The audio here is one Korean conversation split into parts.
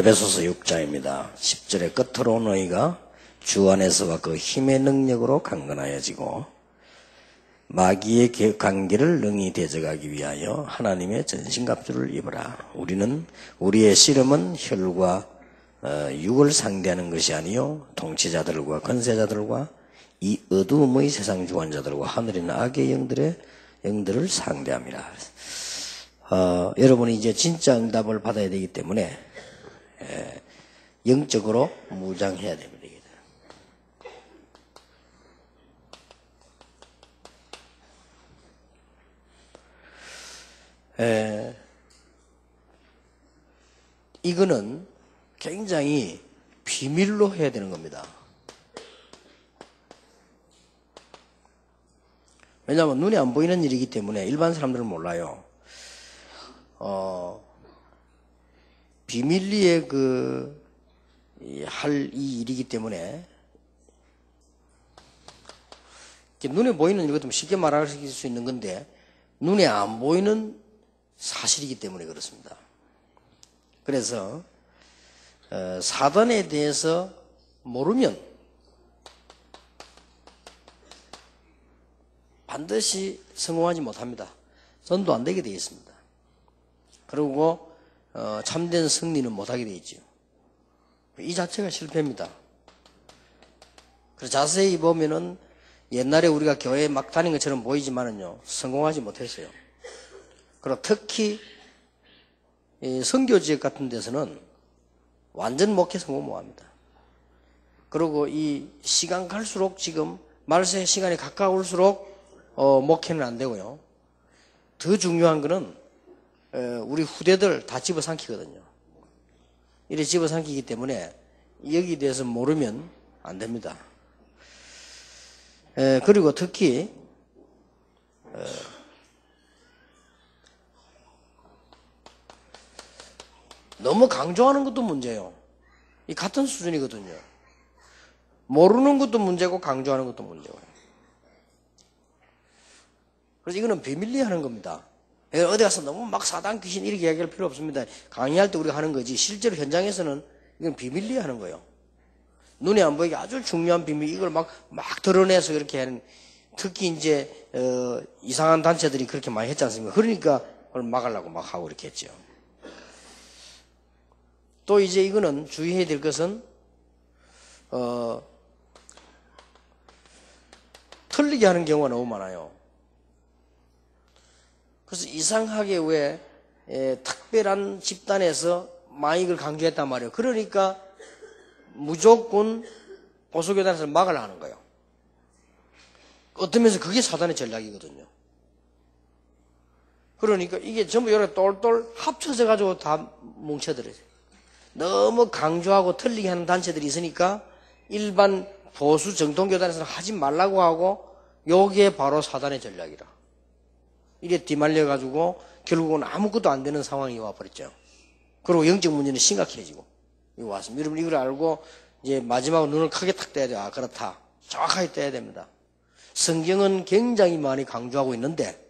에베소서 6장입니다. 10절의 끝으로 너희가 주 안에서와 그 힘의 능력으로 강건하여지고 마귀의 관계를 능히 대적하기 위하여 하나님의 전신갑주를 입으라. 우리는 우리의 씨름은 혈과 육을 상대하는 것이 아니요 통치자들과 권세자들과 이 어두움의 세상 주관자들과 하늘에 있는 악의 영들을 상대합니다. 여러분이 이제 진짜 응답을 받아야 되기 때문에 영적으로 무장해야 됩니다. 이거는 굉장히 비밀로 해야 되는 겁니다. 왜냐하면 눈에 안 보이는 일이기 때문에 일반 사람들은 몰라요. 비밀리에 할 이 일이기 때문에 눈에 보이는 일 같으면 쉽게 말할 수 있는 건데 눈에 안 보이는 사실이기 때문에 그렇습니다. 그래서 사단에 대해서 모르면 반드시 성공하지 못합니다. 전도 안 되게 되어 있습니다. 그리고 참된 승리는 못하게 되어 있죠. 이 자체가 실패입니다. 그래서 자세히 보면은 옛날에 우리가 교회에 막 다닌 것처럼 보이지만은요 성공하지 못했어요. 그리고 특히 선교지역 같은 데서는 완전 목회 성공 못합니다. 그리고 이 시간 갈수록 지금 말세 시간이 가까울수록 목회는 안 되고요. 더 중요한 거는 우리 후대들 다 집어삼키거든요. 이래 집어삼키기 때문에 여기에 대해서 모르면 안 됩니다. 그리고 특히 너무 강조하는 것도 문제예요. 이 같은 수준이거든요. 모르는 것도 문제고 강조하는 것도 문제고요. 그래서 이거는 비밀리 하는 겁니다. 어디 가서 너무 막 사단 귀신 이렇게 이야기할 필요 없습니다. 강의할 때 우리가 하는 거지 실제로 현장에서는 이건 비밀리 하는 거예요. 눈에 안 보이게 아주 중요한 비밀 이걸 막 드러내서 그렇게 하는 특히 이제 이상한 단체들이 그렇게 많이 했지 않습니까? 그러니까 그걸 막으려고 막 하고 이렇게 했죠. 또 이제 이거는 주의해야 될 것은 틀리게 하는 경우가 너무 많아요. 그래서 이상하게 왜 특별한 집단에서 많이 이걸 강조했단 말이에요. 그러니까 무조건 보수교단에서 막으려 하는 거예요. 어떤 면에서 그게 사단의 전략이거든요. 그러니까 이게 전부 여러 똘똘 합쳐져 가지고 다 뭉쳐들어요. 너무 강조하고 틀리게 하는 단체들이 있으니까 일반 보수 정통교단에서는 하지 말라고 하고 요게 바로 사단의 전략이라. 이래 뒤말려 가지고 결국은 아무것도 안 되는 상황이 와버렸죠. 그리고 영적 문제는 심각해지고 이거 왔습니다. 여러분 이걸 알고 이제 마지막으로 눈을 크게 탁 떼야 돼요. 아 그렇다. 정확하게 떼야 됩니다. 성경은 굉장히 많이 강조하고 있는데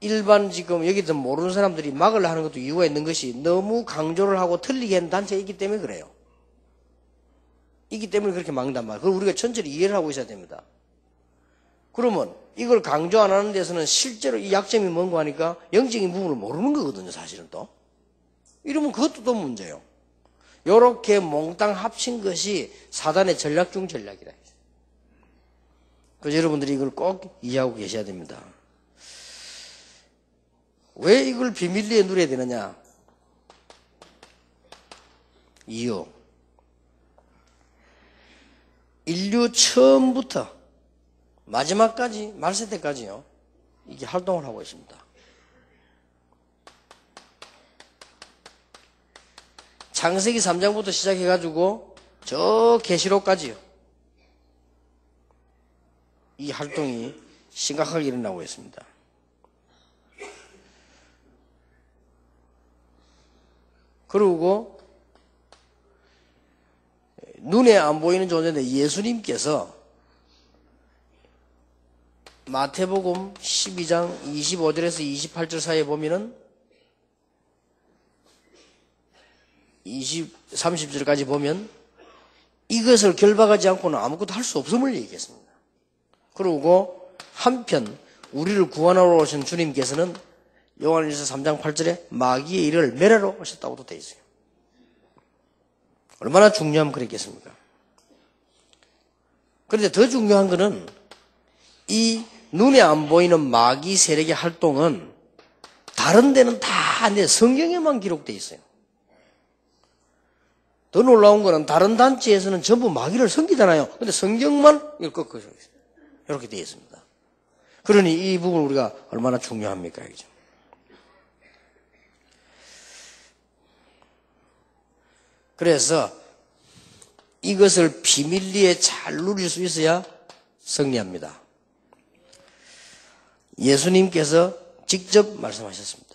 일반 지금 여기서 모르는 사람들이 막으려 하는 것도 이유가 있는 것이 너무 강조를 하고 틀리게 하는 단체가 있기 때문에 그래요. 있기 때문에 그렇게 막는단 말이에요. 그걸 우리가 천천히 이해를 하고 있어야 됩니다. 그러면 이걸 강조 안 하는 데서는 실제로 이 약점이 뭔가 하니까 영적인 부분을 모르는 거거든요. 사실은 또. 이러면 그것도 또 문제예요. 요렇게 몽땅 합친 것이 사단의 전략 중 전략이라. 그래서 여러분들이 이걸 꼭 이해하고 계셔야 됩니다. 왜 이걸 비밀리에 누려야 되느냐? 이유. 인류 처음부터 마지막까지 말세 때까지요. 이게 활동을 하고 있습니다. 창세기 3장부터 시작해가지고 저 계시록까지요. 이 활동이 심각하게 일어나고 있습니다. 그리고 눈에 안 보이는 존재인데 예수님께서 마태복음 12장 25절에서 28절 사이에 보면은 30절까지 보면 이것을 결박하지 않고는 아무것도 할 수 없음을 얘기했습니다. 그리고 한편 우리를 구원하러 오신 주님께서는 요한일서 3장 8절에 마귀의 일을 멸하러 오셨다고도 되어 있어요. 얼마나 중요하면 그랬겠습니까? 그런데 더 중요한 것은 이 눈에 안 보이는 마귀 세력의 활동은 다른 데는 다 내 성경에만 기록되어 있어요. 더 놀라운 거는 다른 단체에서는 전부 마귀를 섬기잖아요. 근데 성경만 이걸 꺾어져 있어요. 이렇게 되어 있습니다. 그러니 이 부분 우리가 얼마나 중요합니까? 그죠? 그래서 이것을 비밀리에 잘 누릴 수 있어야 승리합니다. 예수님께서 직접 말씀하셨습니다.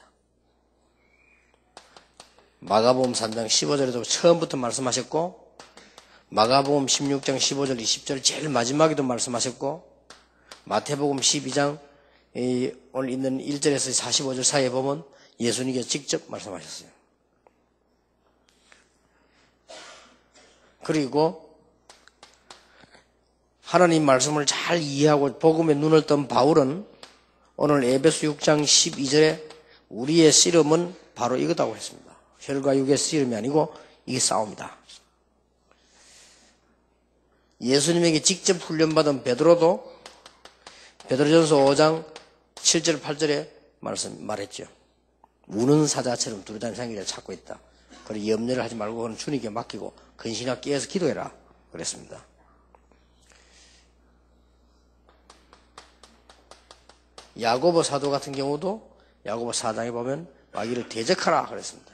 마가복음 3장 15절에도 처음부터 말씀하셨고 마가복음 16장 15절 20절 제일 마지막에도 말씀하셨고 마태복음 12장 오늘 있는 1절에서 45절 사이에 보면 예수님께서 직접 말씀하셨어요. 그리고 하나님 말씀을 잘 이해하고 복음에 눈을 뜬 바울은 오늘 에베소 6장 12절에 우리의 씨름은 바로 이거다고 했습니다. 혈과 육의 씨름이 아니고 이게 싸움이다. 예수님에게 직접 훈련받은 베드로도 베드로전서 5장 7절 8절에 말했죠. 우는 사자처럼 두루다니는 생기를 찾고 있다. 그리고 염려를 하지 말고 그는 주님께 맡기고 근신하게 깨어서 기도해라 그랬습니다. 야고보 사도 같은 경우도 야고보 4장에 보면 마귀를 대적하라 그랬습니다.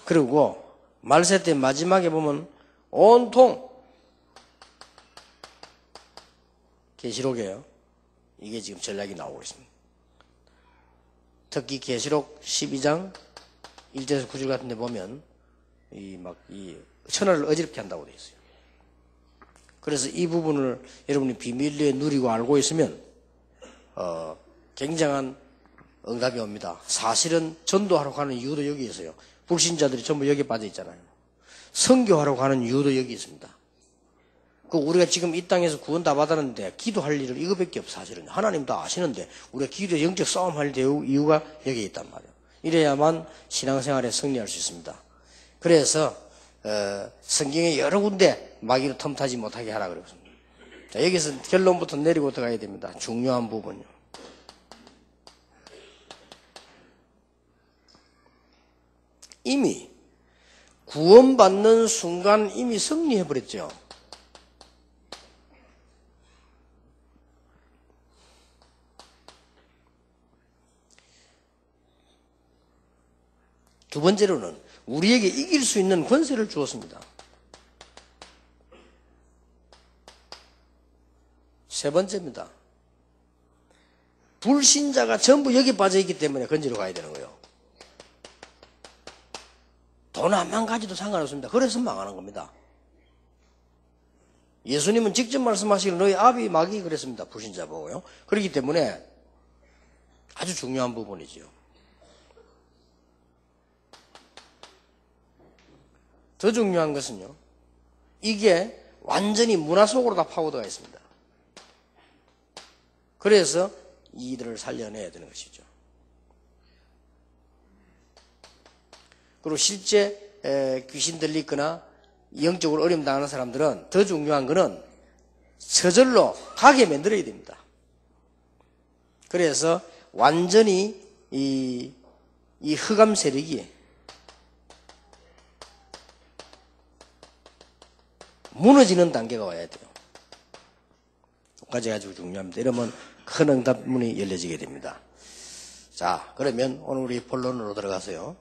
그리고 말세 때 마지막에 보면 온통 계시록이에요. 이게 지금 전략이 나오고 있습니다. 특히 계시록 12장 1절에서 9절 같은 데 보면 이 천하를 어지럽게 한다고 되어 있어요. 그래서 이 부분을 여러분이 비밀리에 누리고 알고 있으면 굉장한 응답이 옵니다. 사실은 전도하러 가는 이유도 여기 있어요. 불신자들이 전부 여기에 빠져 있잖아요. 선교하러 가는 이유도 여기 있습니다. 우리가 지금 이 땅에서 구원 다 받았는데 기도할 일은 이거밖에 없어. 사실은 하나님 다 아시는데 우리가 기도에 영적 싸움할 이유가 여기에 있단 말이에요. 이래야만 신앙생활에 승리할 수 있습니다. 그래서 성경에 여러 군데 마귀로 틈타지 못하게 하라 그랬습니다. 자, 여기서 결론부터 내리고 들어가야 됩니다. 중요한 부분요. 이미 구원받는 순간 이미 승리해버렸죠. 두 번째로는 우리에게 이길 수 있는 권세를 주었습니다. 세 번째입니다. 불신자가 전부 여기 빠져있기 때문에 건지러 가야 되는 거예요. 돈 한만 가지도 상관없습니다. 그래서 망하는 겁니다. 예수님은 직접 말씀하시기를 너희 아비 마귀 그랬습니다. 불신자 보고요. 그렇기 때문에 아주 중요한 부분이죠. 더 중요한 것은요. 이게 완전히 문화 속으로 다 파고들어가 있습니다. 그래서 이들을 살려내야 되는 것이죠. 그리고 실제 귀신 들리거나 영적으로 어려움 당하는 사람들은 더 중요한 것은 저절로 가게 만들어야 됩니다. 그래서 완전히 이 흑암 세력이 무너지는 단계가 와야 돼요. 까지 아주 중요합니다. 이러면 큰 응답문이 열려지게 됩니다. 자, 그러면 오늘 우리 본론으로 들어가서요.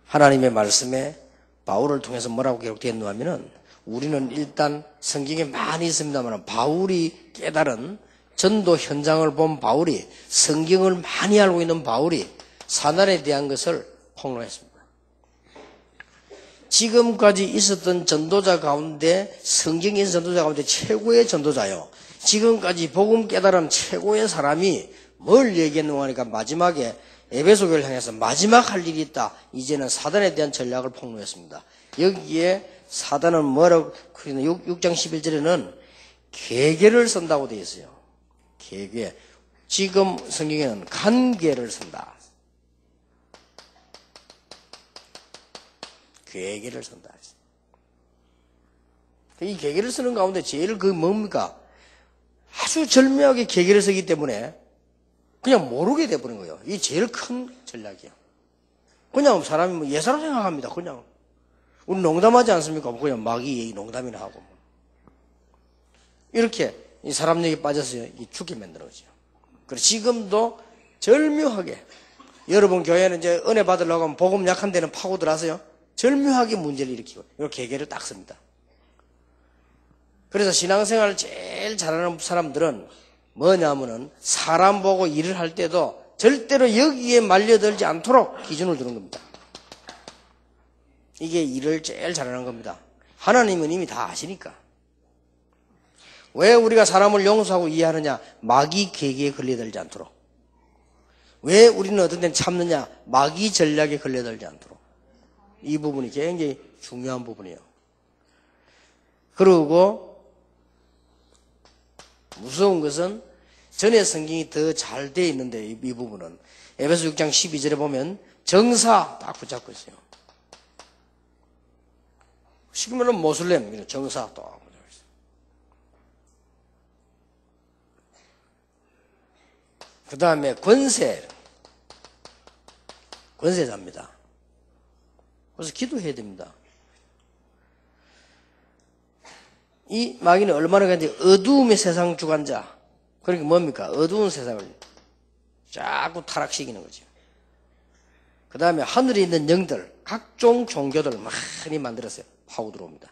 하나님의 말씀에 바울을 통해서 뭐라고 기록되어 있냐면은 우리는 일단 성경에 많이 있습니다만 바울이 깨달은 전도 현장을 본 바울이 성경을 많이 알고 있는 바울이 사단에 대한 것을 폭로했습니다. 지금까지 있었던 전도자 가운데 성경에 있는 전도자 가운데 최고의 전도자요. 지금까지 복음 깨달은 최고의 사람이 뭘 얘기했는가 하니까 마지막에 에베소교를 향해서 마지막 할 일이 있다. 이제는 사단에 대한 전략을 폭로했습니다. 여기에 사단은 뭐라고, 6장 11절에는 계계를 쓴다고 되어 있어요. 계계. 지금 성경에는 관계를 쓴다. 계계를 쓴다. 이 계계를 쓰는 가운데 제일 뭡니까? 아주 절묘하게 계계를 쓰기 때문에 그냥 모르게 돼버린 거예요. 이게 제일 큰 전략이에요. 그냥 사람이 뭐 예사로 생각합니다. 그냥. 우리 농담하지 않습니까? 그냥 마귀 얘기 농담이나 하고. 이렇게 이 사람 얘기 빠져서 죽게 만드는 거죠. 그리고 지금도 절묘하게 여러분 교회는 이제 은혜 받으려고 하면 복음 약한 데는 파고들어서요. 절묘하게 문제를 일으키고 이렇게 계계를 딱 씁니다. 그래서 신앙생활을 제일 잘하는 사람들은 뭐냐면은 사람 보고 일을 할 때도 절대로 여기에 말려들지 않도록 기준을 두는 겁니다. 이게 일을 제일 잘하는 겁니다. 하나님은 이미 다 아시니까. 왜 우리가 사람을 용서하고 이해하느냐? 마귀 계계에 걸려들지 않도록. 왜 우리는 어떤 데는 참느냐? 마귀 전략에 걸려들지 않도록. 이 부분이 굉장히 중요한 부분이에요. 그리고 무서운 것은 전에 성경이 더 잘 되어 있는데 이 부분은 에베소 6장 12절에 보면 정사 딱 붙잡고 있어요. 시그면은 모슬렘 정사 딱 붙잡고 있어요. 그 다음에 권세자입니다. 그래서 기도해야 됩니다. 이 마귀는 얼마나 간지 어두움의 세상 주관자. 그러니까 뭡니까? 어두운 세상을 자꾸 타락시키는 거죠. 그 다음에 하늘에 있는 영들, 각종 종교들을 많이 만들었어요. 파고 들어옵니다.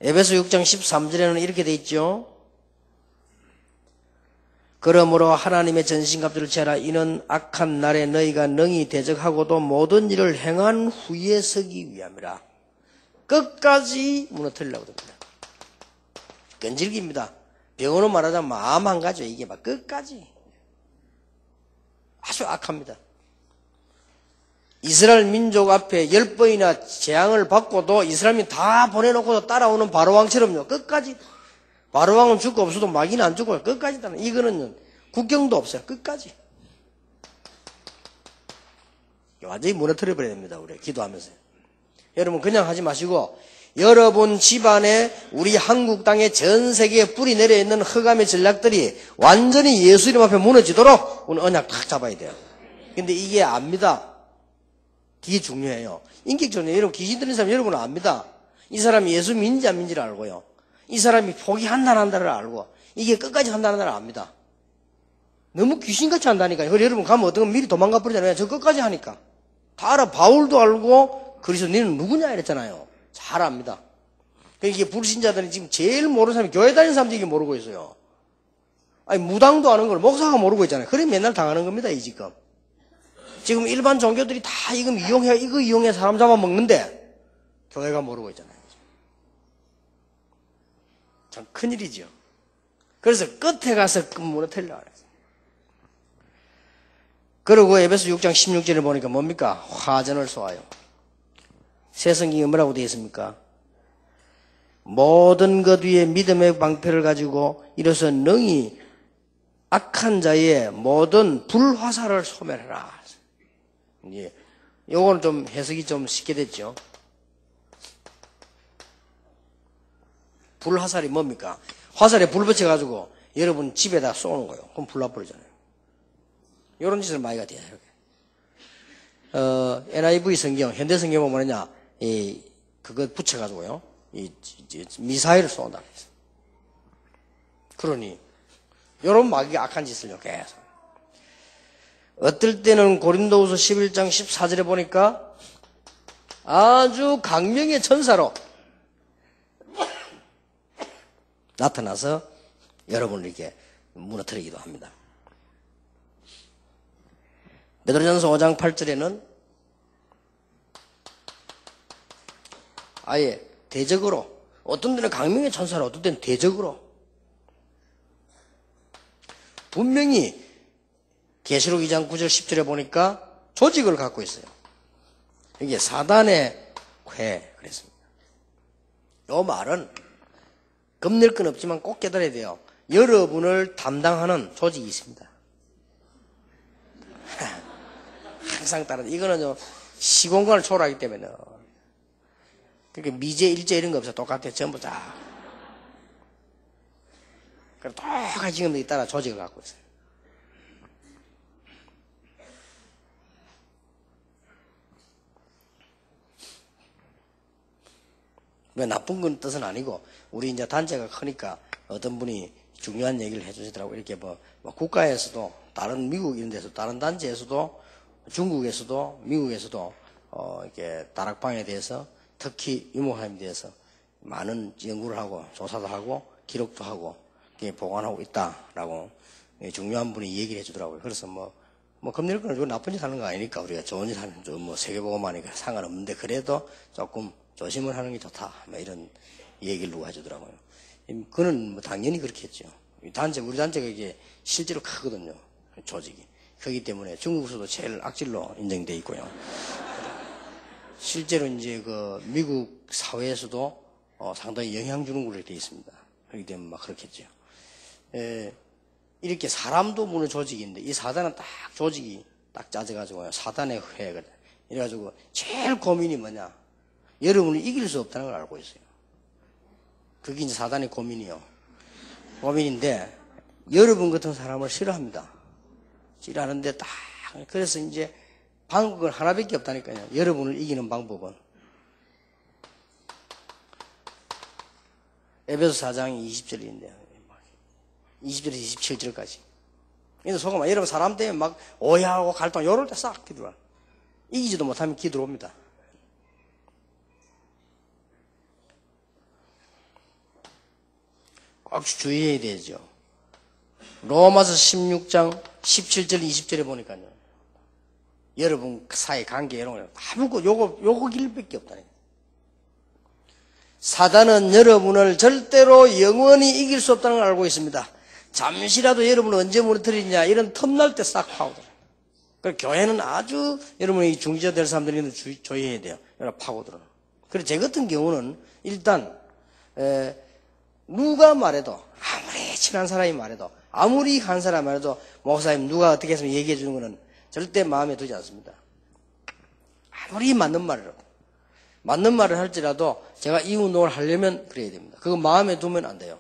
에베소 6장 13절에는 이렇게 돼 있죠. 그러므로 하나님의 전신갑주를 채라. 이는 악한 날에 너희가 능히 대적하고도 모든 일을 행한 후에 서기 위함이라. 끝까지 무너뜨리려고 합니다. 끈질깁니다. 병어로 말하자면 마음 한 가지요. 이게 막 끝까지. 아주 악합니다. 이스라엘 민족 앞에 10번이나 재앙을 받고도 이스라엘이 다 보내놓고도 따라오는 바로왕처럼요. 끝까지. 바로왕은 죽고 없어도 마귀는 안 죽어요. 끝까지 따라. 이거는 국경도 없어요. 끝까지. 완전히 무너뜨려버려야 됩니다. 우리 기도하면서요. 여러분 그냥 하지 마시고 여러분 집안에 우리 한국 땅에 전 세계에 뿌리 내려 있는 흑암의 전략들이 완전히 예수 이름 앞에 무너지도록 오늘 언약 탁 잡아야 돼요. 근데 이게 압니다. 이게 중요해요. 인격적으로 여러분 귀신 들린 사람 여러분은 압니다. 이 사람이 예수 믿는지 안 믿는지를 알고요. 이 사람이 포기한다를 알고 이게 끝까지 한다는 압니다. 너무 귀신같이 한다니까요. 그래서 여러분 가면 어떤 건 미리 도망가 버리잖아요. 저 끝까지 하니까. 다 알아. 바울도 알고 그래서 너는 누구냐 이랬잖아요. 잘 압니다. 이게 불신자들이 지금 제일 모르는 사람이 교회 다니는 사람들이 이게 모르고 있어요. 아니 무당도 아는 걸 목사가 모르고 있잖아요. 그래 맨날 당하는 겁니다. 이 지금 일반 종교들이 다 이거 이용해 사람 잡아먹는데 교회가 모르고 있잖아요. 참 큰일이죠. 그래서 끝에 가서 무너뜨리려고 그랬어요. 그리고 에베소 6장 16절을 보니까 뭡니까? 화전을 쏘아요. 새 성경이 뭐라고 되어 있습니까? 모든 것 위에 믿음의 방패를 가지고 이로써 능히 악한 자의 모든 불화살을 소멸해라. 예, 요거는 좀 해석이 좀 쉽게 됐죠. 불화살이 뭡니까? 화살에 불 붙여가지고 여러분 집에다 쏘는 거예요. 그럼 불 나버리잖아요. 이런 짓을 많이 해야 돼요. NIV 성경, 현대 성경 보면 뭐냐, 그거 붙여가지고요, 미사일을 쏜다. 그러니, 이런 마귀가 악한 짓을요, 계속. 어떨 때는 고린도후서 11장 14절에 보니까 아주 강명의 천사로 나타나서 여러분을 이렇게 무너뜨리기도 합니다. 베드로전서 5장 8절에는 아예 대적으로, 어떤 데는 강명의 천사로, 어떤 데는 대적으로 분명히 계시록 2장 9절 10절에 보니까 조직을 갖고 있어요. 이게 사단의 회 그랬습니다. 이 말은 겁낼 건 없지만 꼭 깨달아야 돼요. 여러분을 담당하는 조직이 있습니다. 항상 다른 이거는 시공간을 초월하기 때문에 그러니까 미제 일제 이런 거 없어. 똑같아. 전부 다. 그럼 똑같이 지금도 따라 조직을 갖고 있어요. 왜 나쁜 건 뜻은 아니고 우리 이제 단체가 크니까 어떤 분이 중요한 얘기를 해주시더라고. 이렇게 뭐 국가에서도 다른 미국 이런 데서 다른 단체에서도 중국에서도 미국에서도 이렇게 다락방에 대해서 특히 유목함에 대해서 많은 연구를 하고 조사도 하고 기록도 하고 보관하고 있다라고 중요한 분이 얘기를 해주더라고요. 그래서 뭐 겁낼 건 나쁜 짓 하는 거 아니니까 우리가 좋은 짓 하는 뭐 세계보고만이니까 상관없는데 그래도 조금 조심을 하는 게 좋다. 뭐 이런 얘기를 누가 해주더라고요. 그는 뭐 당연히 그렇겠죠. 우리 단체가 이게 실제로 크거든요. 조직이. 그렇기 때문에 중국에서도 제일 악질로 인정돼 있고요. 실제로 이제 그 미국 사회에서도 상당히 영향 주는 걸로 되어 있습니다. 그렇기 때문에 막 그렇겠죠. 이렇게 사람도 무는 조직인데 이 사단은 딱 조직이 딱 짜져가지고요. 사단의 회거든. 이래가지고 제일 고민이 뭐냐? 여러분을 이길 수 없다는 걸 알고 있어요. 그게 이제 사단의 고민이요. 고민인데 여러분 같은 사람을 싫어합니다. 싫어하는데 딱 그래서 이제 방법은 하나밖에 없다니까요. 여러분을 이기는 방법은 에베소 4장 20절인데요. 20절에서 27절까지. 그래서 속으면 여러분 사람 때문에 막 오해하고 갈등 요럴 때 싹 기도라. 이기지도 못하면 기도로 옵니다. 꼭 주의해야 되죠. 로마서 16장 17절 20절에 보니까요. 여러분 사이 관계 이런 거 아무것도 요거 길밖에 없다니까. 사단은 여러분을 절대로 영원히 이길 수 없다는 걸 알고 있습니다. 잠시라도 여러분을 언제 무너뜨리냐 이런 틈날 때 싹 파고들어요. 그래서 교회는 아주 여러분이 중지자 될 사람들이 주의해야 돼요. 여러분 파고들어요. 그래서 제 같은 경우는 일단 누가 말해도 아무리 친한 사람이 말해도 아무리 한 사람이 말해도 목사님 누가 어떻게 했으면 얘기해 주는 거는 절대 마음에 두지 않습니다. 아무리 맞는 말을 할지라도 제가 이 운동을 하려면 그래야 됩니다. 그거 마음에 두면 안 돼요.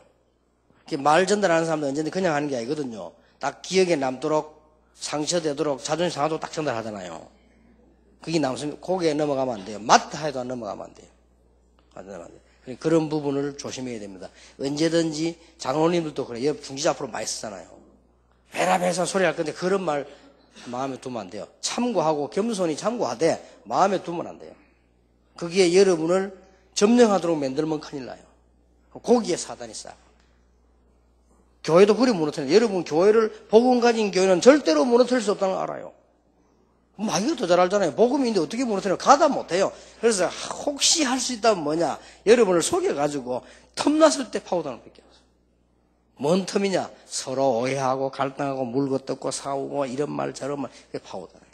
말 전달하는 사람도 언제든 그냥 하는 게 아니거든요. 딱 기억에 남도록 상처되도록 자존심 상하도록 딱 전달하잖아요. 그게 남으면 고개에 넘어가면 안 돼요. 맞다 해도 안 넘어가면 안 돼요. 안 넘어가면 안 돼요. 그런 부분을 조심해야 됩니다. 언제든지 장로님들도 그래요. 중지자 앞으로 많이 쓰잖아요. 회랍해서 소리 할 건데 그런 말 마음에 두면 안 돼요. 참고하고 겸손히 참고하되 마음에 두면 안 돼요. 거기에 여러분을 점령하도록 만들면 큰일 나요. 거기에 사단이 쌓여. 교회도 그리 무너뜨려요. 여러분 교회를 복음 가진 교회는 절대로 무너뜨릴 수 없다는 걸 알아요. 마귀가 더 잘 알잖아요. 복음인데 어떻게 무너뜨려요? 가다 못해요. 그래서 혹시 할 수 있다면 뭐냐? 여러분을 속여가지고 틈났을 때 파고다는 밖에 없어요. 뭔 틈이냐? 서로 오해하고 갈등하고 물고 뜯고 싸우고 이런 말 저런 말 그게 파고다는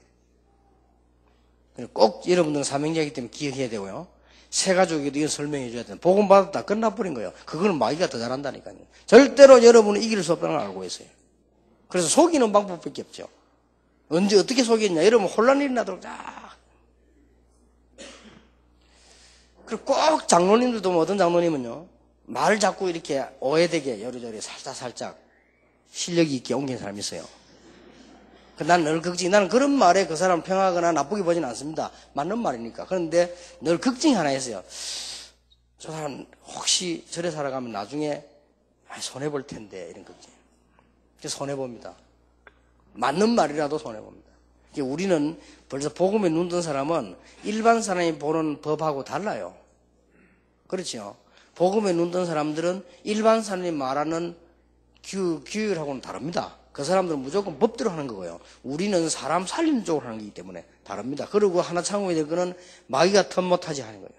거예요. 꼭 여러분들은 사명자이기 때문에 기억해야 되고요. 새 가족에도 이건 설명해 줘야 돼요. 복음 받았다 끝나버린 거예요. 그거는 마귀가 더 잘한다니까요. 절대로 여러분은 이길 수 없다는 걸 알고 있어요. 그래서 속이는 방법밖에 없죠. 언제 어떻게 속였냐? 여러분 혼란이 일어나도록 쫙. 그리고 꼭 장로님들도 뭐 어떤 장로님은요. 말 자꾸 이렇게 오해되게 요리조리 살짝 실력이 있게 옮긴 사람이 있어요. 난 늘 걱정이, 나는 그런 말에 그 사람 평하거나 나쁘게 보지는 않습니다. 맞는 말이니까. 그런데 늘 걱정이 하나 있어요. 저 사람 혹시 저래 살아가면 나중에 손해볼 텐데, 이런 걱정. 손해봅니다. 맞는 말이라도 손해봅니다. 우리는 벌써 복음에 눈 뜬 사람은 일반 사람이 보는 법하고 달라요. 그렇죠? 복음에 눈 뜬 사람들은 일반 사람이 말하는 규율하고는 다릅니다. 그 사람들은 무조건 법대로 하는 거고요. 우리는 사람 살리는 쪽으로 하는 거기 때문에 다릅니다. 그리고 하나 참고해야 될 거는 마귀가 턴 못하지 하는 거예요.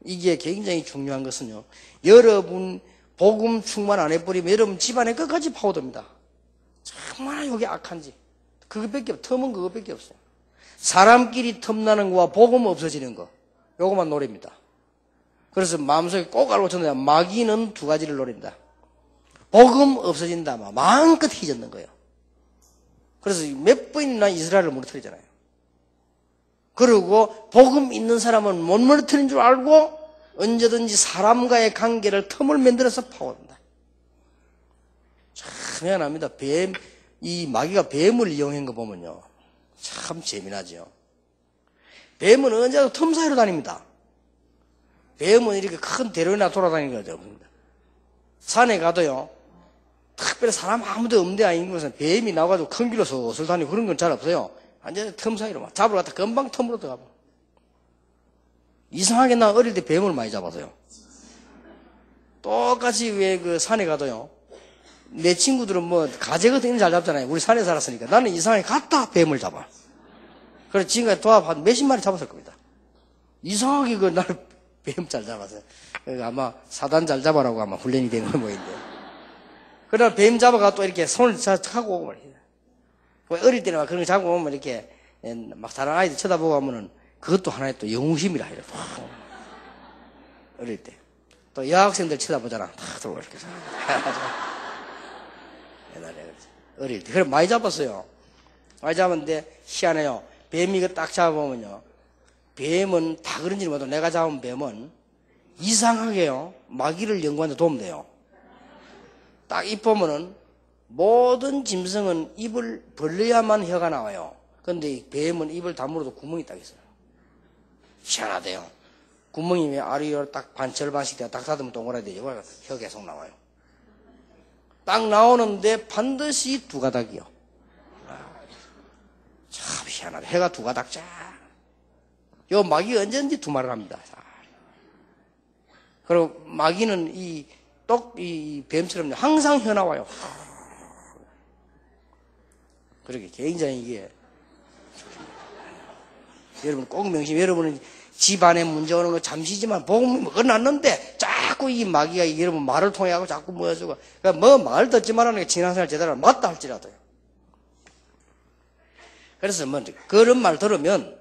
이게 굉장히 중요한 것은요. 여러분 복음 충만 안 해버리면 여러분 집안에 끝까지 파고듭니다. 얼마나 여기 악한지. 틈은 그것밖에 없어요. 사람끼리 틈나는 거와 복음 없어지는 거. 요것만 노립니다. 그래서 마음속에 꼭 알고 쳤는데 마귀는 두 가지를 노린다. 복음 없어진다. 마음껏 휘젓는 거예요. 그래서 몇 번이나 이스라엘을 무너뜨리잖아요. 그리고 복음 있는 사람은 못 무너뜨린 줄 알고 언제든지 사람과의 관계를 틈을 만들어서 파고든다. 참 희한합니다. 이 마귀가 뱀을 이용한 거 보면요. 참 재미나죠. 뱀은 언제도 틈 사이로 다닙니다. 뱀은 이렇게 큰 대로나 돌아다니는 거죠. 산에 가도요. 특별히 사람 아무도 없는데 아닌 곳은 뱀이 나와가지고 큰 길로 슬슬 다니고 그런 건 잘 없어요. 완전히 틈 사이로 막 잡으러 갔다 금방 틈으로 들어가고. 이상하게 나 어릴 때 뱀을 많이 잡았어요. 똑같이 왜 그 산에 가도요. 내 친구들은 뭐 가재 같은 거 잘 잡잖아요. 우리 산에 살았으니까. 나는 이상하게 갔다 뱀을 잡아. 그래서 지금까지 도합 한 몇십 마리 잡았을 겁니다. 이상하게 나를 뱀 잘 잡았어요. 아마 사단 잘 잡아라고 아마 훈련이 되는 거 뭐인데. 그러다 뱀 잡아가 또 이렇게 손을 하고 오고 말이에요. 어릴 때는 막 그런 거 잡고 오면 이렇게 막 다른 아이들 쳐다보고 하면은 그것도 하나의 또 영웅심이라 해요. 어릴 때. 또 여학생들 쳐다보잖아. 탁 들어오고 이렇게. 옛날에 어릴 때. 그래 많이 잡았어요. 많이 잡았는데 희한해요. 뱀이 이거 딱 잡아보면요. 뱀은 다 그런지 모르도 내가 잡은 뱀은 이상하게요. 마귀를 연구하는 데 도움돼요. 딱 입 보면은 모든 짐승은 입을 벌려야만 혀가 나와요. 근데 이 뱀은 입을 다물어도 구멍이 딱 있어요. 희한하대요. 구멍이 왜 아래로 딱 반절반씩 돼야 딱 닫으면 동그랗게 되죠. 혀 계속 나와요. 딱 나오는데 반드시 두 가닥이요. 참 희한하다. 해가 두 가닥 쫙. 요 마귀 언제든지 두 말을 합니다. 그리고 마귀는 이 뱀처럼 항상 혀 나와요. 그렇게 굉장히 이게 여러분 꼭 명심. 여러분은 집안에 문제 오는 거 잠시지만 복음이 끝났는데 자꾸 이 마귀가 여러분 말을 통해 하고 자꾸 모여주고 그러니까 뭐 말 듣지 말라는 게 신앙생활 제대로 맞다 할지라도요. 그래서 뭐 그런 말 들으면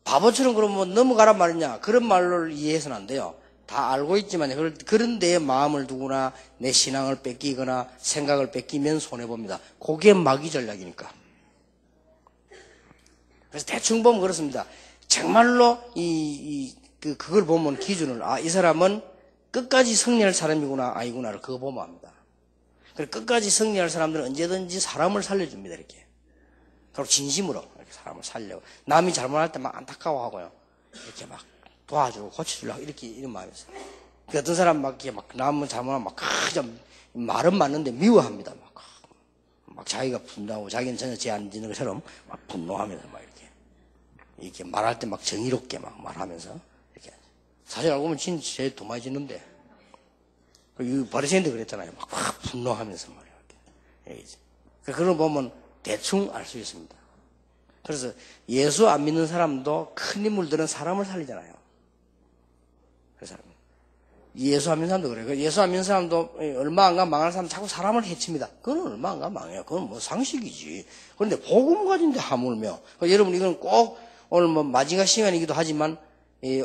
바보처럼 그러면 넘어가란 말이냐 그런 말로 이해해서는 안 돼요. 다 알고 있지만 그런 데에 마음을 두거나 내 신앙을 뺏기거나 생각을 뺏기면 손해봅니다. 그게 마귀 전략이니까. 그래서 대충 보면 그렇습니다. 정말로 그걸 보면 기준을 이 사람은 끝까지 승리할 사람이구나 아니구나를 그거 보면 압니다. 그래서 끝까지 승리할 사람들은 언제든지 사람을 살려줍니다. 이렇게. 그리고 진심으로 이렇게 사람을 살려고 남이 잘못할 때 막 안타까워하고요. 이렇게 막 도와주고 고쳐주려고 이런 마음이 있어요. 그 어떤 사람 막 이렇게 막 남은 잘못하면 막 그냥 말은 맞는데 미워합니다. 막 자기가 분노하고 자기는 전혀 죄 안 짓는 것처럼 막 분노하면서 막 이렇게 말할 때 막 정의롭게 막 말하면서 이렇게 사실 알고 보면 진짜 죄 더 많이 짓는데 바리새인도 그랬잖아요. 막 분노하면서 말이에요. 그런 거 보면 대충 알 수 있습니다. 그래서 예수 안 믿는 사람도 큰 인물들은 사람을 살리잖아요. 그래서 예수 안 믿는 사람도 그래요. 예수 안 믿는 사람도 얼마 안 가면 망하는 사람 자꾸 사람을 해칩니다. 그건 얼마 안 가면 망해요. 그건 뭐 상식이지. 그런데 복음 가진데 하물며 여러분 이건 꼭 오늘 뭐 마지막 시간이기도 하지만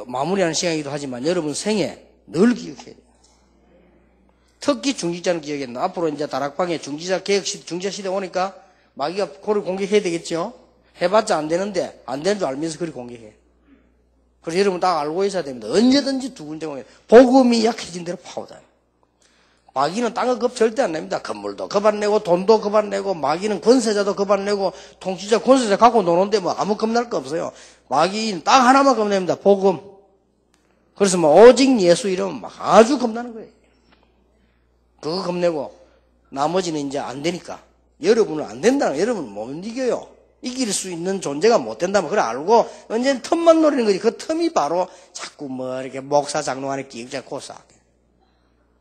마무리하는 시간이기도 하지만 여러분 생애 늘 기억해야 돼요. 특히 중직자는 기억해야 된다. 앞으로 이제 다락방에 중직자 개혁 시대, 중직자 시대 오니까 마귀가 그걸 공격해야 되겠죠. 해봤자 안 되는데 안 되는 줄 알면서 그걸 공격해. 그래서 여러분 딱 알고 있어야 됩니다. 언제든지 두 군데 공격. 복음이 약해진 대로 파고다요. 마귀는 딴 거 겁 절대 안 냅니다. 건물도 겁 안 내고 돈도 겁 안 내고 마귀는 권세자도 겁 안 내고 통치자 권세자 갖고 노는데 뭐 아무 겁날 거 없어요. 마귀는 딱 하나만 겁냅니다. 복음. 그래서 뭐 오직 예수 이러면 막 아주 겁나는 거예요. 그거 겁내고 나머지는 이제 안 되니까. 여러분은 안 된다는 여러분은 못 이겨요. 이길 수 있는 존재가 못 된다면 그래 알고 언제는 틈만 노리는 거지. 그 틈이 바로 자꾸 뭐 이렇게 목사 장로 안에 끼고 싸게.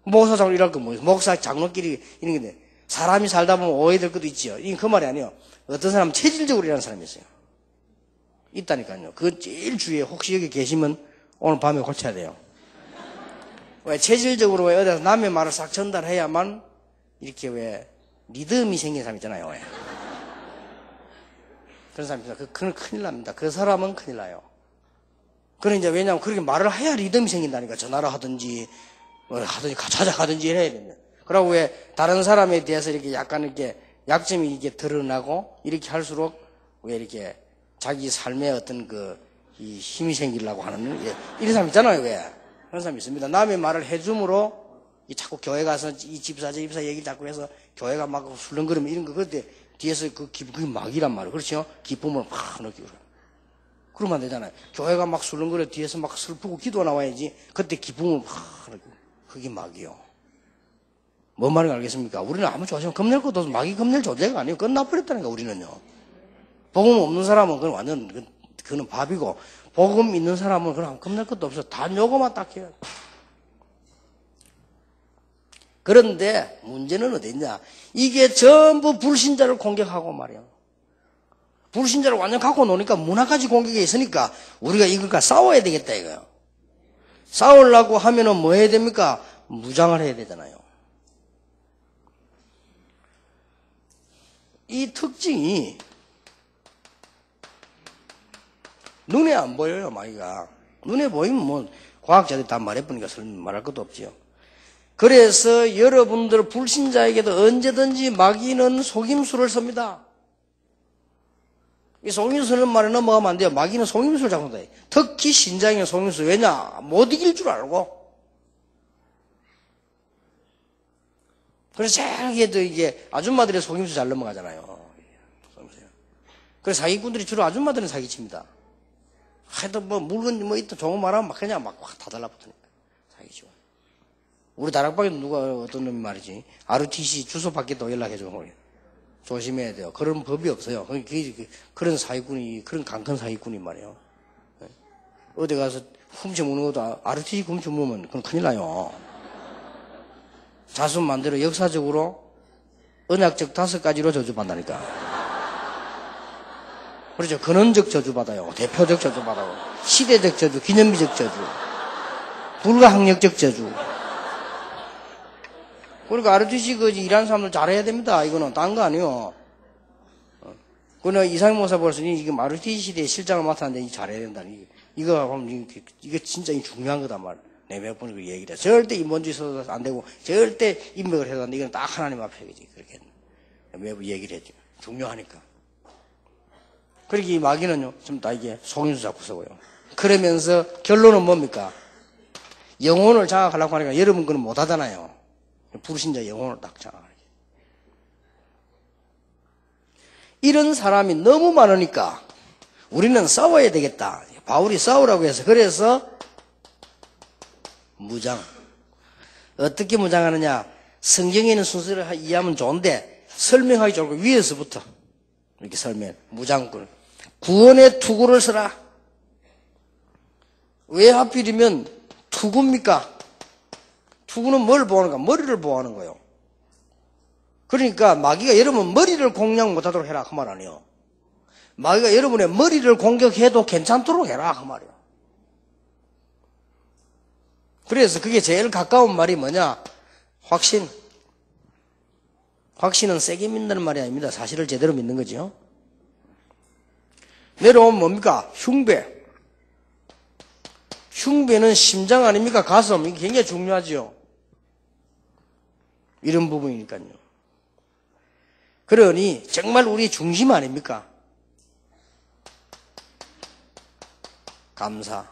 목사 장로 이랄 거 뭐예요? 목사 장로끼리 이런 건데 사람이 살다 보면 오해될 것도 있지요. 이건 그 말이 아니에요. 어떤 사람은 체질적으로 일하는 사람이 있어요. 있다니까요. 그 제일 주위에 혹시 여기 계시면 오늘 밤에 고쳐야 돼요. 왜 체질적으로 왜 어디서 남의 말을 싹 전달해야만 이렇게 왜 리듬이 생긴 사람 있잖아요. 왜. 그런 사람 있잖아요. 그건 큰일 납니다. 그 사람은 큰일 나요. 그는 이제 왜냐하면 그렇게 말을 해야 리듬이 생긴다니까. 전화를 하든지, 뭐 하든지, 찾아가든지 해야 됩니다. 그러고 왜 다른 사람에 대해서 이렇게 약간 이렇게 약점이 이게 드러나고 이렇게 할수록 왜 이렇게 자기 삶에 어떤 이 힘이 생기려고 하는, 이런 사람 있잖아요. 왜. 그런 사람이 있습니다. 남의 말을 해줌으로 자꾸 교회 가서 이 집사, 저 집사 얘기를 자꾸 해서 교회가 막 술렁거리면 이런 거, 그때 뒤에서 그게 막이란 말이에요. 그렇죠? 기쁨을 막 느끼고. 그러면 안 되잖아요. 교회가 막 술렁거려 뒤에서 막 슬프고 기도가 나와야지. 그때 기쁨을 막 느끼고. 그게 막이요. 뭔 말인지 알겠습니까? 우리는 아무 좋아하시면 겁낼 것도 없어. 막이 겁낼 존재가 아니에요. 끝나버렸다니까, 우리는요. 복음 없는 사람은 그건 완전, 그는 밥이고, 복음 있는 사람은 그럼 겁낼 것도 없어. 다 요거만 딱 해요. 그런데 문제는 어디 있냐? 이게 전부 불신자를 공격하고 말이야. 불신자를 완전 갖고 노니까 문화까지 공격이 있으니까 우리가 이것과 싸워야 되겠다 이거요. 싸우려고 하면은 뭐 해야 됩니까? 무장을 해야 되잖아요. 이 특징이 눈에 안 보여요, 마귀가. 눈에 보이면 뭐 과학자들이 다 말해보니까 말할 것도 없지요. 그래서 여러분들 불신자에게도 언제든지 마귀는 속임수를 씁니다. 이 속임수는 말에 넘어가면 안 돼요. 마귀는 속임수를 자꾸 써. 특히 신자에게는 속임수. 왜냐? 못 이길 줄 알고. 그래서 제일게도 이게 아줌마들의 속임수 잘 넘어가잖아요. 그래서 사기꾼들이 주로 아줌마들은 사기칩니다. 하여튼 뭐 물건 뭐 있다 좋은 말하면 막 그냥 막 다 달라붙으니까 사기치고. 우리 다락방에도 누가 어떤 놈이 말이지 RTC 주소 받겠다고 연락해줘. 조심해야 돼요. 그런 법이 없어요. 그런 사기꾼이, 그런 강큰 사기꾼이 말이에요. 어디 가서 훔쳐 먹는 것도 RTC 훔쳐 먹으면 그건 큰일 나요. 자수 만대로 역사적으로 언약적 5가지로 저주받는다니까. 그렇죠. 근원적 저주받아요. 대표적 저주받아요. 시대적 저주, 기념비적 저주, 불가항력적 저주. 그러니까 RTC 일하는 사람들 잘해야 됩니다. 이거는 딴 거 아니에요. 그러나 이상희 목사 벌써니 지금 RTC 시대에 실장을 맡았는데 잘해야 된다. 이거 보면 이거 진짜 중요한 거다 말. 내 몇 번을 그 얘기를 해. 절대 인본주의 써도 안 되고 절대 인맥을 해도 안 돼. 이건 딱 하나님 앞에지. 그렇게 매번 얘기를 했죠. 중요하니까. 그러니까 이 마귀는요, 좀 다 이게 속임수 자꾸 쓰고요. 그러면서 결론은 뭡니까? 영혼을 장악하려고 하니까 여러분 그는 못 하잖아요. 불신자 영혼을 딱 장악하게. 이런 사람이 너무 많으니까 우리는 싸워야 되겠다. 바울이 싸우라고 해서 그래서 무장. 어떻게 무장하느냐? 성경에 있는 순서를 이해하면 좋은데 설명하기 좋고 위에서부터 이렇게 설명. 무장꾼. 구원의 투구를 쓰라. 왜 하필이면 투구입니까? 투구는 뭘 보호하는가? 머리를 보호하는 거예요. 그러니까 마귀가 여러분 머리를 공략 못하도록 해라 그 말 아니에요. 마귀가 여러분의 머리를 공격해도 괜찮도록 해라 그 말이에요. 그래서 그게 제일 가까운 말이 뭐냐? 확신. 확신은 세게 믿는 말이 아닙니다. 사실을 제대로 믿는 거죠. 내려오면 뭡니까? 흉배. 흉배는 심장 아닙니까? 가슴. 이게 굉장히 중요하죠. 이런 부분이니까요. 그러니 정말 우리 중심 아닙니까? 감사.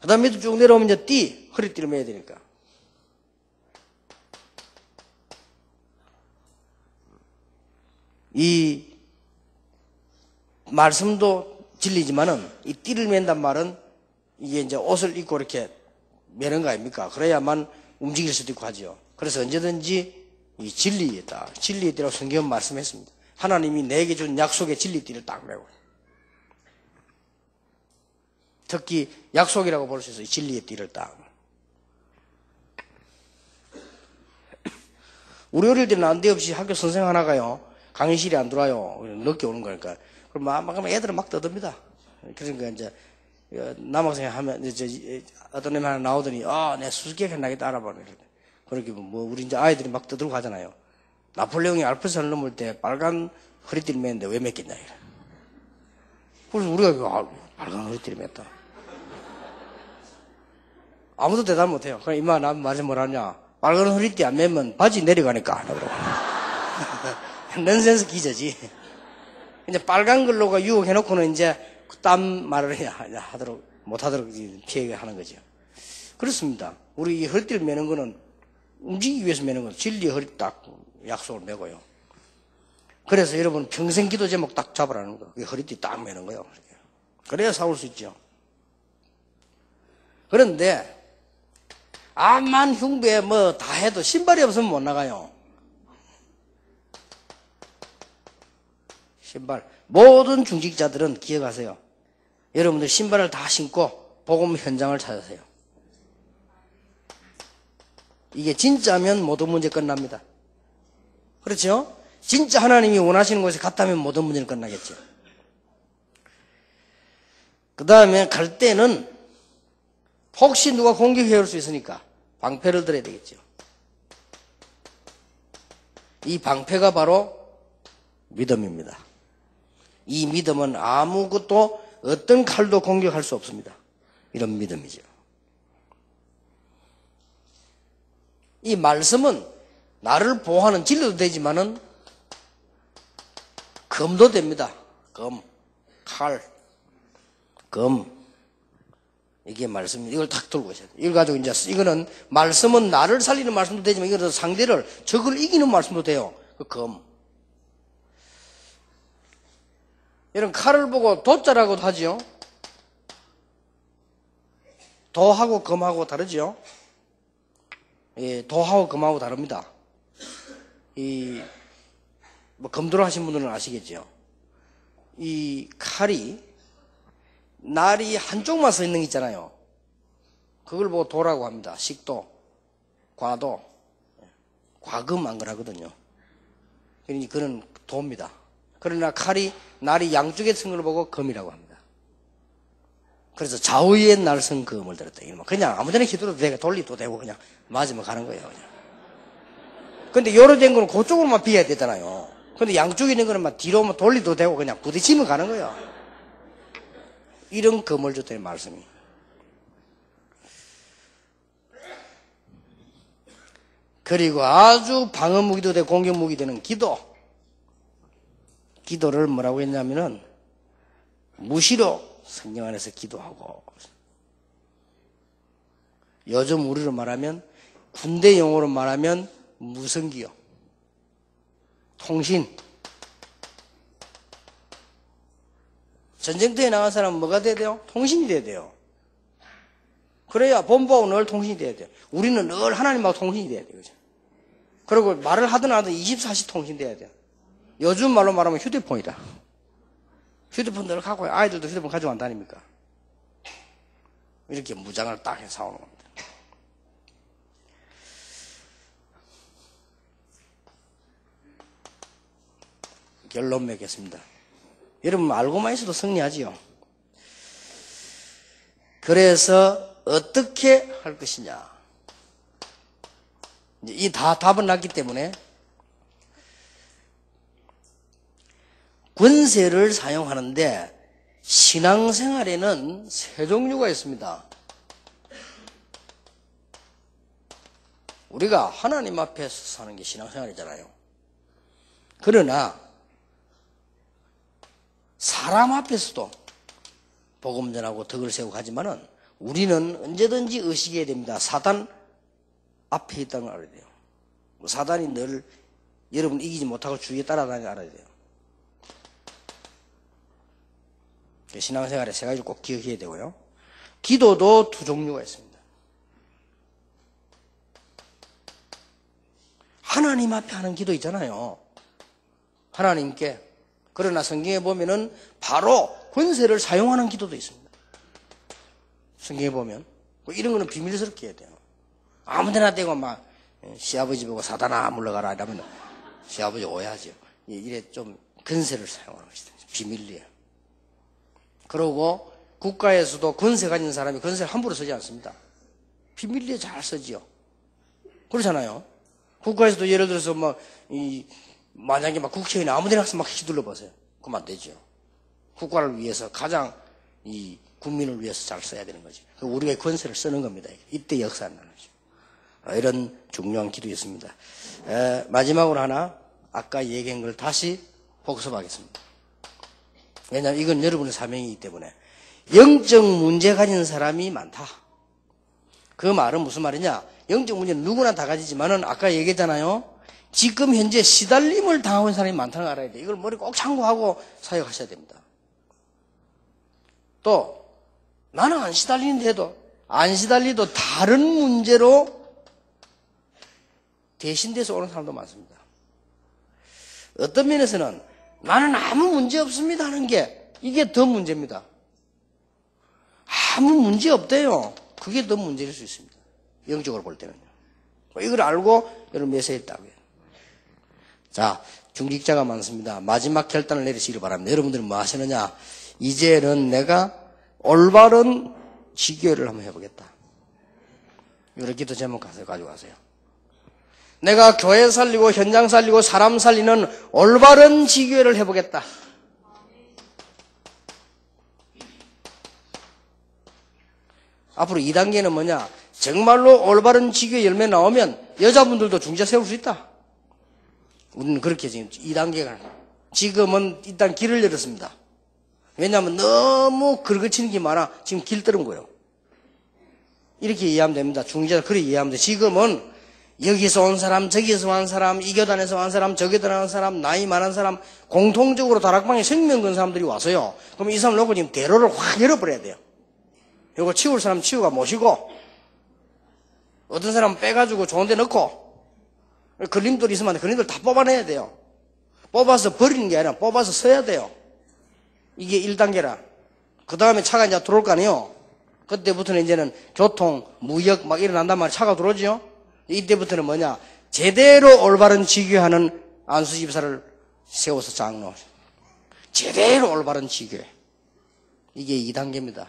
그 다음 밑으로 쭉 내려오면 이제 띠. 허리띠를 매야 되니까. 이 말씀도 진리지만은 이 띠를 맨단 말은 이게 이제 옷을 입고 이렇게 매는 거 아닙니까? 그래야만 움직일 수도 있고 하죠. 그래서 언제든지 이 진리에 따라 진리의 띠라고 성경은 말씀했습니다. 하나님이 내게 준 약속의 진리띠를 딱 매고 특히 약속이라고 볼 수 있어요. 진리의 띠를 딱. 우리 어릴 때는 난데없이 학교 선생 하나가요. 강의실에 안 들어와요. 늦게 오는 거니까. 그럼 막 애들은 막 떠듭니다. 그러니까 이제 남학생 하면 이제 어떤 애 하나 나오더니 내 수수께끼 나겠다 알아보네. 그렇게 뭐 우리 이제 아이들이 막 떠들고 하잖아요. 나폴레옹이 알프스를 넘을 때 빨간 허리띠를 맸는데 왜 맸겠냐 이래. 그래서 우리가 빨간 허리띠를 맸다. 아무도 대답 못해요. 그럼 이마 나 말이 뭐라냐? 빨간 허리띠 안 매면 바지 내려가니까 그러고. 넌센스 기저지. 이제 빨간 걸로가 유혹해놓고는 이제 딴 말을 하도록 못하도록 피해하는 거죠. 그렇습니다. 우리 이 허리띠를 매는 거는 움직이기 위해서 매는 거는 진리의 허리 딱 약속을 매고요. 그래서 여러분 평생 기도 제목 딱 잡으라는 거. 허리띠 딱 매는 거예요. 그래야 싸울 수 있죠. 그런데 암만 흉부에 뭐 다 해도 신발이 없으면 못 나가요. 신발. 모든 중직자들은 기억하세요. 여러분들 신발을 다 신고 복음 현장을 찾으세요. 이게 진짜면 모든 문제 끝납니다. 그렇죠? 진짜 하나님이 원하시는 곳에 갔다면 모든 문제는 끝나겠죠. 그 다음에 갈 때는 혹시 누가 공격해 올 수 있으니까 방패를 들어야 되겠죠. 이 방패가 바로 믿음입니다. 이 믿음은 아무것도 어떤 칼도 공격할 수 없습니다. 이런 믿음이죠. 이 말씀은 나를 보호하는 진리도 되지만은 검도 됩니다. 검, 칼, 검. 이게 말씀입니다. 이걸 딱 들고 있어야 돼요. 이걸 가지고 이제, 이거는 말씀은 나를 살리는 말씀도 되지만 이거는 상대를, 적을 이기는 말씀도 돼요. 그 검. 이런 칼을 보고 도자라고도 하지요. 도하고 검하고 다르죠. 예, 도하고 검하고 다릅니다. 뭐 검도를 하신 분들은 아시겠죠. 이 칼이 날이 한쪽만 서 있는 게 있잖아요. 그걸 보고 도라고 합니다. 식도, 과도, 과금 안 그러거든요. 그러니 그는 도입니다. 그러나 칼이 날이 양쪽에 쓴 걸 보고 검이라고 합니다. 그래서 좌우에 날 쓴 검을 들었다. 그냥 아무데나 휘둘러도 되고 돌리도 되고 그냥 맞으면 가는 거예요. 그냥. 근데 요로 된 거는 그쪽으로만 비해야 되잖아요. 근데 양쪽에 있는 거는 막 뒤로 돌리도 되고 그냥 부딪히면 가는 거예요. 이런 검을 줬다는 말씀이. 그리고 아주 방어 무기도 되고 공격 무기 되는 기도. 기도를 뭐라고 했냐면은 무시로 성경 안에서 기도하고. 요즘 우리로 말하면 군대 용어로 말하면 무성기요. 통신. 전쟁터에 나간 사람은 뭐가 돼야 돼요? 통신이 돼야 돼요. 그래야 본부하고 늘 통신이 돼야 돼요. 우리는 늘 하나님하고 통신이 돼야 돼요. 그리고 말을 하든 안 하든 24시 통신돼야 돼요. 요즘 말로 말하면 휴대폰이다. 휴대폰 늘 갖고 아이들도 휴대폰 가지고 안 다닙니까? 이렇게 무장을 딱 해서 싸우는 겁니다. 결론 맺겠습니다. 여러분 알고만 있어도 승리하지요. 그래서 어떻게 할 것이냐. 이 다 답은 났기 때문에 권세를 사용하는데 신앙생활에는 세 종류가 있습니다. 우리가 하나님 앞에서 사는 게 신앙생활이잖아요. 그러나 사람 앞에서도 복음 전하고 덕을 세우고 하지만은 우리는 언제든지 의식해야 됩니다. 사단 앞에 있다는 걸 알아야 돼요. 사단이 늘 여러분 이기지 못하고 주위에 따라다니는 걸 알아야 돼요. 신앙생활에 세 가지 꼭 기억해야 되고요. 기도도 두 종류가 있습니다. 하나님 앞에 하는 기도 있잖아요. 하나님께. 그러나 성경에 보면은 바로 권세를 사용하는 기도도 있습니다. 성경에 보면. 이런 거는 비밀스럽게 해야 돼요. 아무데나 대고 막 시아버지 보고 사단아 물러가라 이러면 시아버지 오해하죠. 이래 좀 권세를 사용하는 것이다. 비밀리에요. 그러고 국가에서도 권세 가진 사람이 권세를 함부로 쓰지 않습니다. 비밀리에 잘 쓰지요. 그렇잖아요. 국가에서도 예를 들어서 만약에 국회의원이 아무데나 가서 막 휘둘러 보세요. 그러면 안 되죠. 국가를 위해서 가장 국민을 위해서 잘 써야 되는 거지. 우리가 권세를 쓰는 겁니다. 이때 역사는 나누죠. 이런 중요한 기도였습니다. 마지막으로 하나 아까 얘기한 걸 다시 복습하겠습니다. 왜냐하면 이건 여러분의 사명이기 때문에 영적 문제 가진 사람이 많다. 그 말은 무슨 말이냐? 영적 문제는 누구나 다 가지지만은 아까 얘기했잖아요. 지금 현재 시달림을 당하고 있는 사람이 많다는 걸 알아야 돼. 이걸 머리 꼭 참고하고 사역하셔야 됩니다. 또 나는 안 시달리는데 해도 안 시달리도 다른 문제로 대신돼서 오는 사람도 많습니다. 어떤 면에서는 나는 아무 문제 없습니다 하는 게 이게 더 문제입니다. 아무 문제 없대요. 그게 더 문제일 수 있습니다. 영적으로 볼 때는요. 이걸 알고 여러분 메시지했다고요. 자, 중직자가 많습니다. 마지막 결단을 내리시길 바랍니다. 여러분들은 뭐 하시느냐? 이제는 내가 올바른 지교회를 한번 해보겠다. 이렇게 기도 제목 가지고 가세요. 내가 교회 살리고 현장 살리고 사람 살리는 올바른 지교회를 해보겠다. 앞으로 2단계는 뭐냐? 정말로 올바른 지교회 열매 나오면 여자분들도 중재 세울 수 있다. 우리는 그렇게 지금 2단계가 지금은 일단 길을 열었습니다. 왜냐하면 너무 긁어치는 게 많아. 지금 길 뚫은 거예요. 이렇게 이해하면 됩니다. 중재자 그렇게 이해하면 돼. 지금은 여기서 온 사람, 저기서 온 사람, 이 교단에서 온 사람, 저 교단에서 온 사람, 나이 많은 사람, 공통적으로 다락방에 생명 건 사람들이 와서요. 그럼 이 사람 놓고 지금 대로를 확 열어버려야 돼요. 요거 치울 사람 치우가 모시고, 어떤 사람은 빼가지고 좋은 데 넣고, 걸림돌 있으면 걸림돌 다 뽑아내야 돼요. 뽑아서 버리는 게 아니라 뽑아서 써야 돼요. 이게 1단계라. 그 다음에 차가 이제 들어올 거 아니에요. 그때부터는 이제는 교통, 무역 막 일어난단 말이에요. 차가 들어오죠. 이때부터는 뭐냐? 제대로 올바른 지교하는 안수집사를 세워서 장로. 제대로 올바른 지교. 이게 2단계입니다.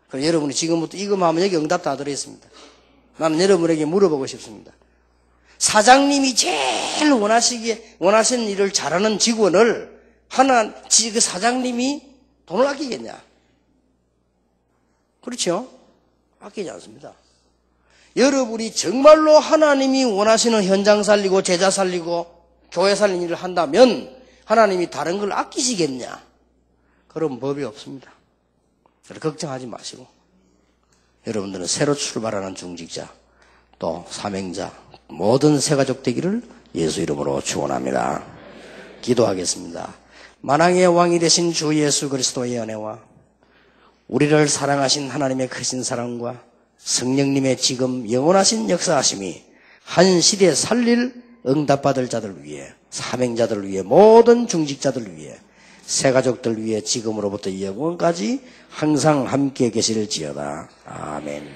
그럼 여러분이 지금부터 이거만 하면 여기 응답 다 들어있습니다. 나는 여러분에게 물어보고 싶습니다. 사장님이 제일 원하시는 일을 잘하는 직원을 그 사장님이 돈을 아끼겠냐? 그렇죠? 아끼지 않습니다. 여러분이 정말로 하나님이 원하시는 현장 살리고 제자 살리고 교회 살리는 일을 한다면 하나님이 다른 걸 아끼시겠냐? 그런 법이 없습니다. 걱정하지 마시고 여러분들은 새로 출발하는 중직자 또 사명자 모든 새가족 되기를 예수 이름으로 축원합니다. 기도하겠습니다. 만왕의 왕이 되신 주 예수 그리스도의 은혜와 우리를 사랑하신 하나님의 크신 사랑과 성령님의 지금 영원하신 역사하심이 한 시대에 살릴 응답받을 자들 위해 사명자들을 위해 모든 중직자들을 위해 새가족들 위해 지금으로부터 영원까지 항상 함께 계실지어다. 아멘.